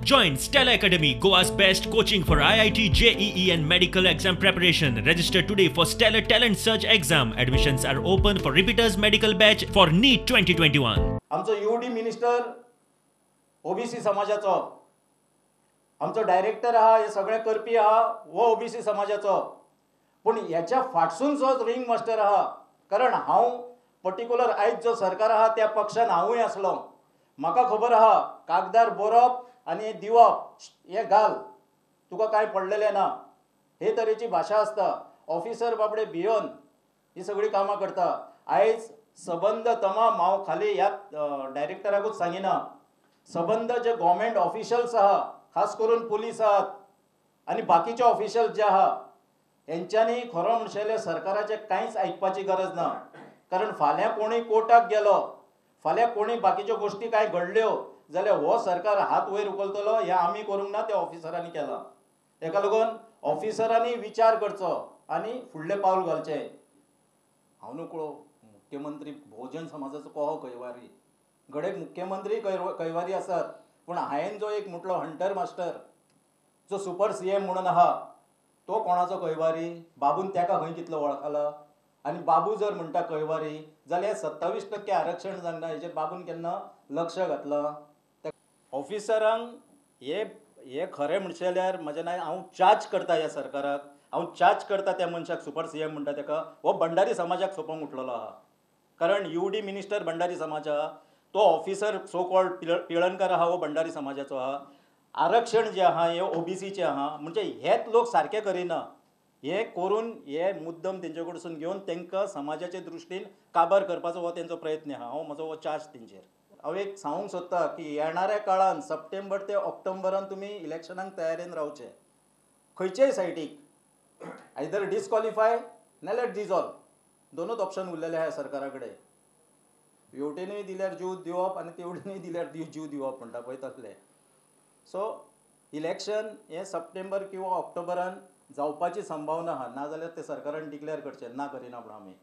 Join Stella Academy, Goa's best coaching for IIT, JEE and medical exam preparation. Register today for Stellar Talent Search exam. Admissions are open for repeaters medical batch for NEET 2021. आमचो UD minister OBC समाजाचो, आमचो director आहा हे सगळे करपी आहा वो OBC समाजाचो, पण ह्याच्या फाटसून जो रिंग मास्टर आहा, कारण हांव पर्टिक्युलर आयज जो सरकार आहा त्या पक्षान हांवूय आसलो, म्हाका खबर आहा कागदार बरोवप आनी दिवप हे घाल तुका काय पडलेलें ना, हे तरेची भाशा आसता. ऑफिसर बाबडे भियोन ही सगळी कामां करता. आयज सबंद तमाम हांव खाली ह्या डायरेक्टराकूच सांगिना, सबंद जे गव्हर्मेंट ऑफिशल्स आहा, खास करून पुलीस आहात आनी बाकीचे ऑफिशल्स जे आहा, हेंच्यांनी खरो म्हणशेले सरकाराचे कांयच आयकपाची गरज ना. कारण फाल्यां कोणी कोर्टाक गेलो, फाल्यां कोणी बाकीच्यो गोश्टी काय घडल्यो जाल्यार हो सरकार हात वयर उखलतलो. हे आमी करूंक ना, त्या ऑफिसरांनी केला. तेका लागून ऑफिसरांनी विचार करचो आनी फुडलें पावल घालचें. हांव नकळो मुख्यमंत्री बहुजन समाजाचो कहो कैवारी, गडे मुख्यमंत्री कैवारी आसात, पूण हांवें जो एक म्हटलो हंटर मास्टर जो सुपर CM म्हणून आहा, तो कोणाचो कैवारी? बाबून तेका खंय कितलो वळखला? आनी बाबू जर म्हणटा कैवारी जाल्यार 27% आरक्षण जावंक ना, हेचेर बाबून केन्ना लक्ष घातलां? ऑफिसरांक हे खरें म्हणशेल्यार म्हजें नांव हांव चार्ज करता ह्या सरकाराक, हांव चार्ज करता त्या मनशाक, सुपर CM म्हणटा तेका, हो भंडारी समाजाक सोंपोवंक उठलेलो आहा. कारण यूडी मिनिस्टर भंडारी समाज आहा, तो ऑफिसर सो कॉल्ड पिळणकर आहा, हो भंडारी समाजाचो आहा. आरक्षण जे आहा हे ओबीसीचे आहा, म्हणजे हेच लोक सारके करिना. हे करून हे मुद्दम तेंचे कडसून घेवन तांकां समाजाचे दृश्टीन काबार करपाचो हो तेंचो प्रयत्न आहा. हांव म्हजो हो चार्ज तेंचेर. हांव एक सांगूंक सोदता की येणाऱ्या काळान सप्टेंबर ते ऑक्टोबरान तुमी इलेक्शनाक तयारेन रावचे. खंयचेय सायडीक आयदर डिस्क्वॉलिफाय नाल्यार डिजॉल्व, दोनूच ऑप्शन उरलेले आहा सरकारा कडेन. हेवटेनूय दिल्यार जीव दिवप आनी तेवटेनूय दिल्यार जीव दिवप म्हणटा पळय तसलें. सो इलेक्शन हे सप्टेंबर किंवा ऑक्टोबरान जावपाची संभावना आहा, नाजाल्यार ते सरकारान डिक्लेअर करचें ना करिना पूण आमी.